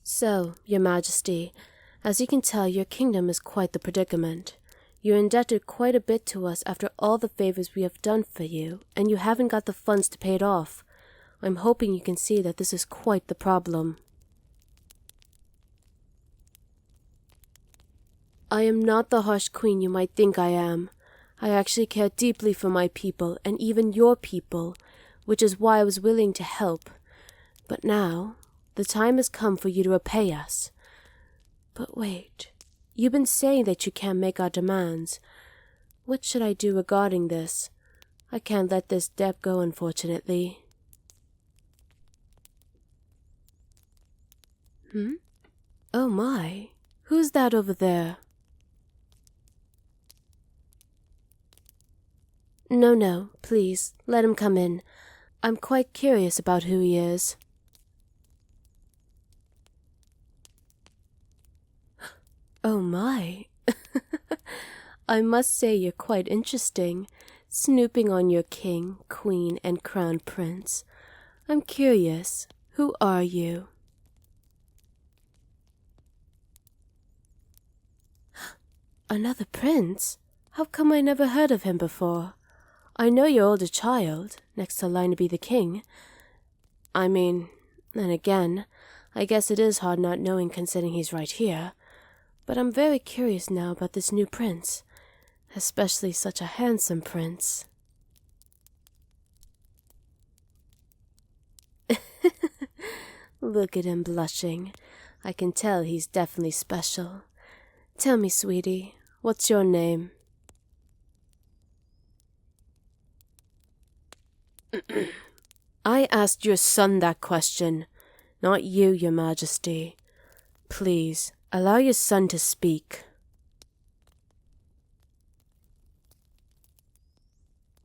So, Your Majesty, as you can tell, your kingdom is quite the predicament. You're indebted quite a bit to us after all the favors we have done for you, and you haven't got the funds to pay it off. I'm hoping you can see that this is quite the problem. I am not the harsh queen you might think I am. I actually care deeply for my people, and even your people, which is why I was willing to help. But now, the time has come for you to repay us. But wait, you've been saying that you can't make our demands. What should I do regarding this? I can't let this debt go, unfortunately. Oh my, who's that over there? No, please, let him come in. I'm quite curious about who he is. Oh my. I must say you're quite interesting, snooping on your king, queen, and crown prince. I'm curious, who are you? Another prince? How come I never heard of him before? I know your older child, next to line to be the king. I mean, then again, I guess it is hard not knowing considering he's right here. But I'm very curious now about this new prince, especially such a handsome prince. Look at him blushing. I can tell he's definitely special. Tell me, sweetie, what's your name? I asked your son that question, not you, Your Majesty. Please, allow your son to speak.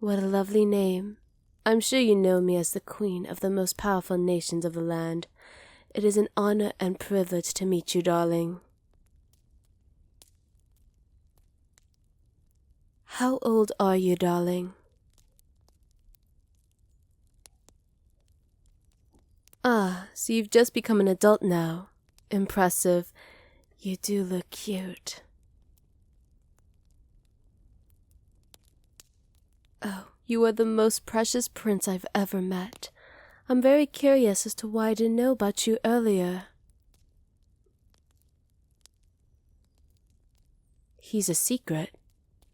What a lovely name. I'm sure you know me as the queen of the most powerful nations of the land. It is an honor and privilege to meet you, darling. How old are you, darling? Ah, so you've just become an adult now. Impressive. You do look cute. Oh, you are the most precious prince I've ever met. I'm very curious as to why I didn't know about you earlier. He's a secret?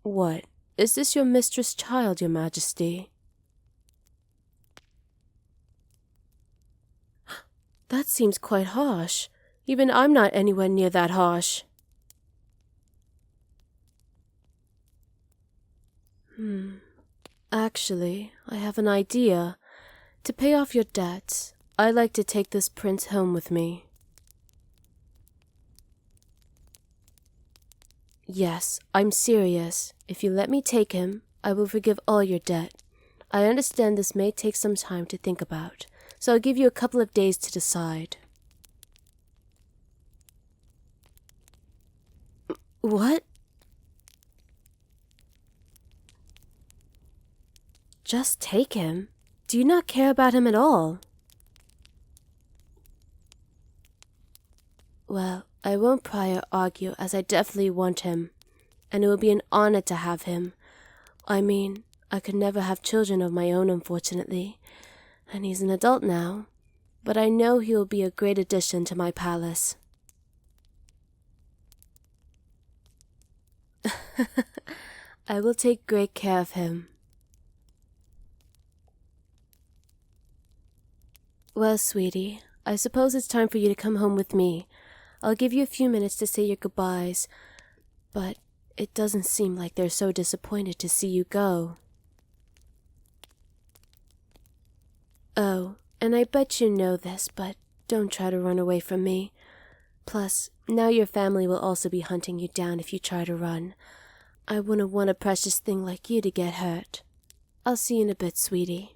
What? Is this your mistress' child, Your Majesty? That seems quite harsh. Even I'm not anywhere near that harsh. Actually, I have an idea. To pay off your debts, I'd like to take this prince home with me. Yes, I'm serious. If you let me take him, I will forgive all your debt. I understand this may take some time to think about, so I'll give you a couple of days to decide. What? Just take him? Do you not care about him at all? Well, I won't pry or argue, as I definitely want him, and it will be an honor to have him. I mean, I could never have children of my own, unfortunately, and he's an adult now, but I know he will be a great addition to my palace. I will take great care of him. Well, sweetie, I suppose it's time for you to come home with me. I'll give you a few minutes to say your goodbyes, but it doesn't seem like they're so disappointed to see you go. Oh, and I bet you know this, but don't try to run away from me. Plus, now your family will also be hunting you down if you try to run. I wouldn't want a precious thing like you to get hurt. I'll see you in a bit, sweetie.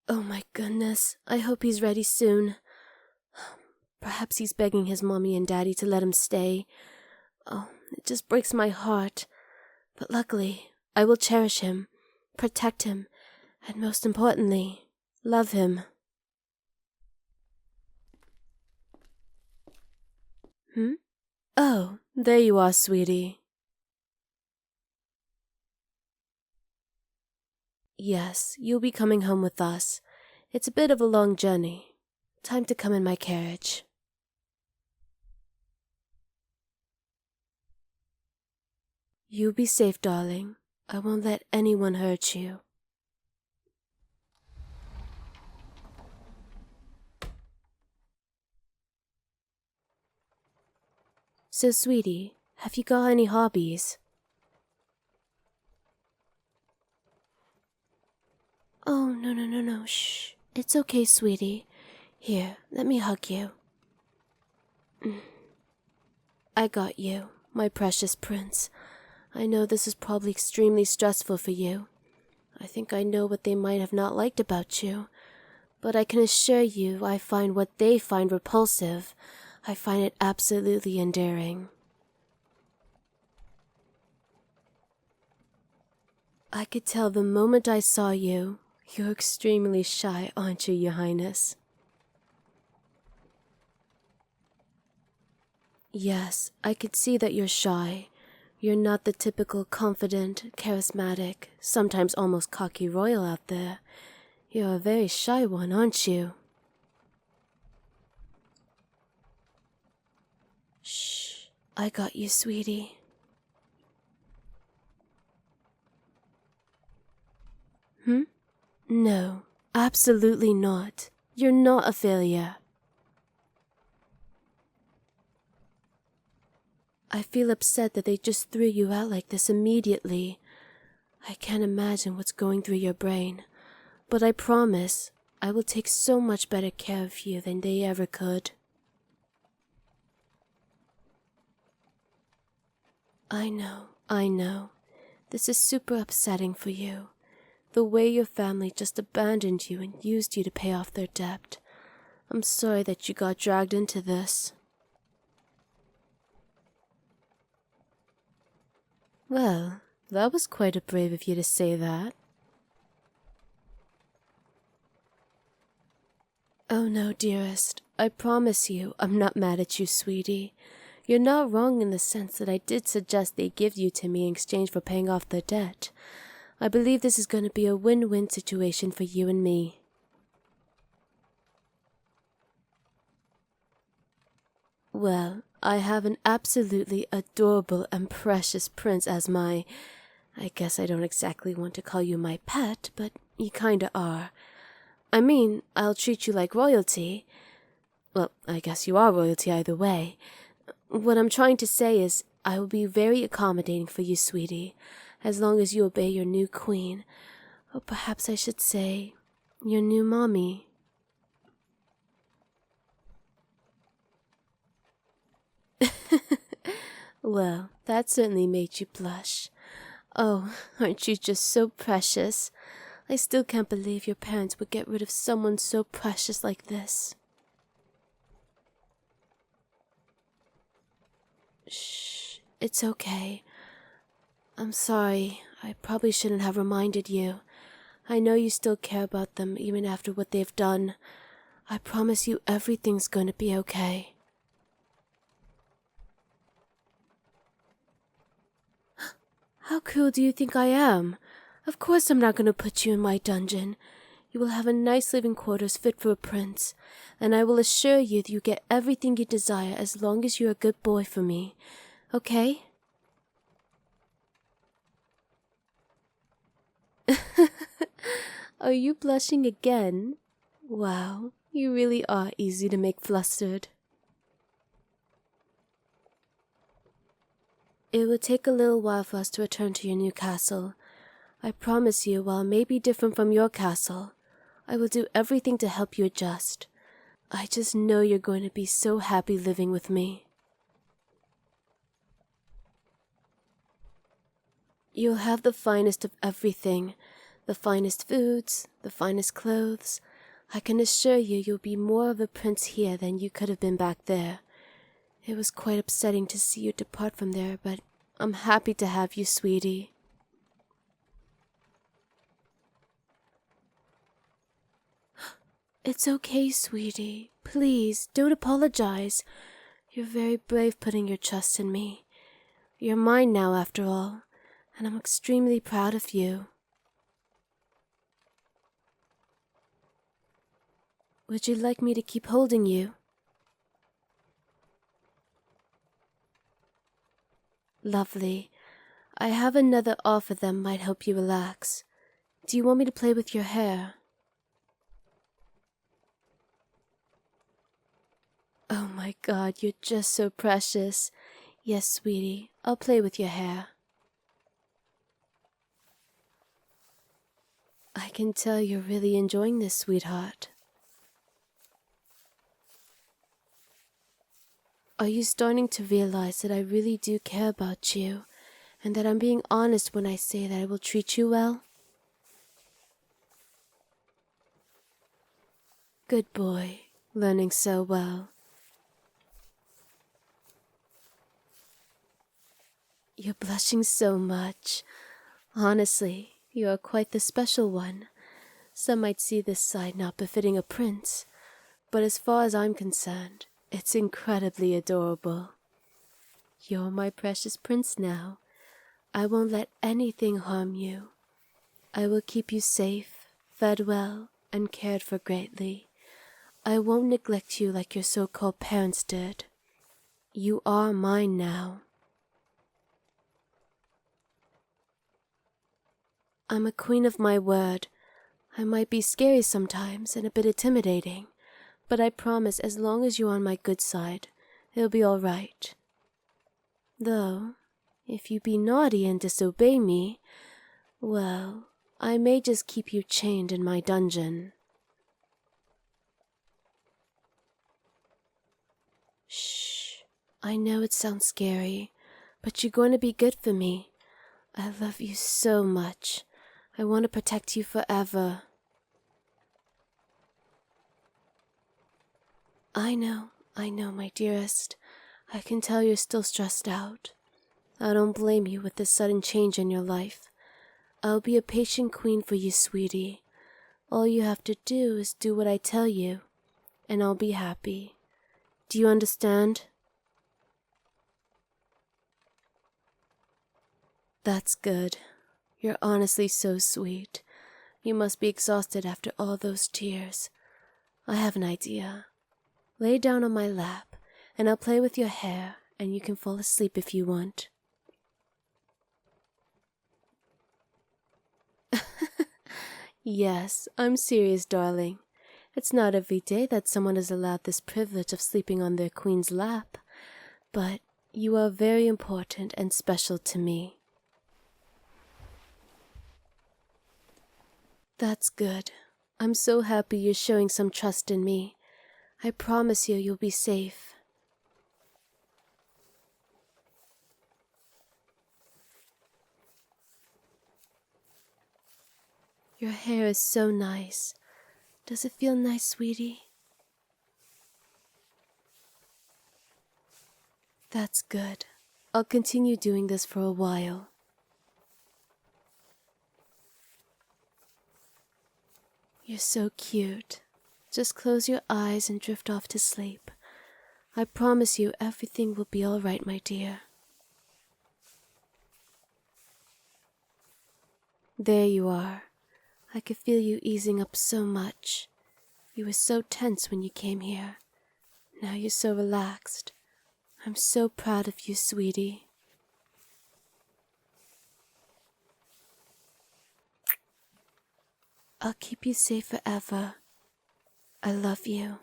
Oh my goodness, I hope he's ready soon. Perhaps he's begging his mommy and daddy to let him stay. Oh, it just breaks my heart. But luckily, I will cherish him, protect him, and most importantly, love him. Oh, there you are, sweetie. Yes, you'll be coming home with us. It's a bit of a long journey. Time to come in my carriage. You be safe, darling. I won't let anyone hurt you. So, sweetie, have you got any hobbies? Oh, no, shh. It's okay, sweetie. Here, let me hug you. I got you, my precious prince. I know this is probably extremely stressful for you. I think I know what they might have not liked about you. But I can assure you I find what they find repulsive. I find it absolutely endearing. I could tell the moment I saw you. You're extremely shy, aren't you, Your Highness? Yes, I could see that you're shy. You're not the typical confident, charismatic, sometimes almost cocky royal out there. You're a very shy one, aren't you? Shh, I got you, sweetie. No, absolutely not. You're not a failure. I feel upset that they just threw you out like this immediately. I can't imagine what's going through your brain, but I promise I will take so much better care of you than they ever could. I know. This is super upsetting for you. The way your family just abandoned you and used you to pay off their debt. I'm sorry that you got dragged into this. Well, that was quite a brave of you to say that. Oh no, dearest. I promise you, I'm not mad at you, sweetie. You're not wrong in the sense that I did suggest they give you to me in exchange for paying off their debt. I believe this is going to be a win-win situation for you and me. Well, I have an absolutely adorable and precious prince as my... I guess I don't exactly want to call you my pet, but you kinda are. I mean, I'll treat you like royalty. Well, I guess you are royalty either way. What I'm trying to say is, I will be very accommodating for you, sweetie, as long as you obey your new queen, or perhaps I should say, your new mommy. Well, that certainly made you blush. Oh, aren't you just so precious? I still can't believe your parents would get rid of someone so precious like this. Shh, it's okay. I'm sorry, I probably shouldn't have reminded you. I know you still care about them even after what they've done. I promise you everything's going to be okay. How cruel do you think I am? Of course I'm not going to put you in my dungeon. You will have a nice living quarters fit for a prince, and I will assure you that you get everything you desire as long as you're a good boy for me. Okay? Are you blushing again? Wow, you really are easy to make flustered. It will take a little while for us to return to your new castle. I promise you, while it may be different from your castle, I will do everything to help you adjust. I just know you're going to be so happy living with me. You'll have the finest of everything, the finest foods, the finest clothes. I can assure you you'll be more of a prince here than you could have been back there. It was quite upsetting to see you depart from there, but I'm happy to have you, sweetie. It's okay, sweetie. Please, don't apologize. You're very brave putting your trust in me. You're mine now, after all, and I'm extremely proud of you. Would you like me to keep holding you? Lovely. I have another offer that might help you relax. Do you want me to play with your hair? Oh my God, you're just so precious. Yes, sweetie, I'll play with your hair. I can tell you're really enjoying this, sweetheart. Are you starting to realize that I really do care about you, and that I'm being honest when I say that I will treat you well? Good boy, learning so well. You're blushing so much. Honestly, you are quite the special one. Some might see this side not befitting a prince, but as far as I'm concerned, it's incredibly adorable. You're my precious prince now. I won't let anything harm you. I will keep you safe, fed well, and cared for greatly. I won't neglect you like your so-called parents did. You are mine now. I'm a queen of my word. I might be scary sometimes and a bit intimidating, but I promise as long as you're on my good side, it'll be all right. Though, if you be naughty and disobey me, well, I may just keep you chained in my dungeon. Shh. I know it sounds scary, but you're going to be good for me. I love you so much. I want to protect you forever. I know, my dearest. I can tell you're still stressed out. I don't blame you with this sudden change in your life. I'll be a patient queen for you, sweetie. All you have to do is do what I tell you, and I'll be happy. Do you understand? That's good. You're honestly so sweet. You must be exhausted after all those tears. I have an idea. Lay down on my lap, and I'll play with your hair, and you can fall asleep if you want. Yes, I'm serious, darling. It's not every day that someone is allowed this privilege of sleeping on their queen's lap, but you are very important and special to me. That's good. I'm so happy you're showing some trust in me. I promise you'll be safe. Your hair is so nice. Does it feel nice, sweetie? That's good. I'll continue doing this for a while. You're so cute. Just close your eyes and drift off to sleep. I promise you everything will be all right, my dear. There you are. I could feel you easing up so much. You were so tense when you came here. Now you're so relaxed. I'm so proud of you, sweetie. I'll keep you safe forever. I love you.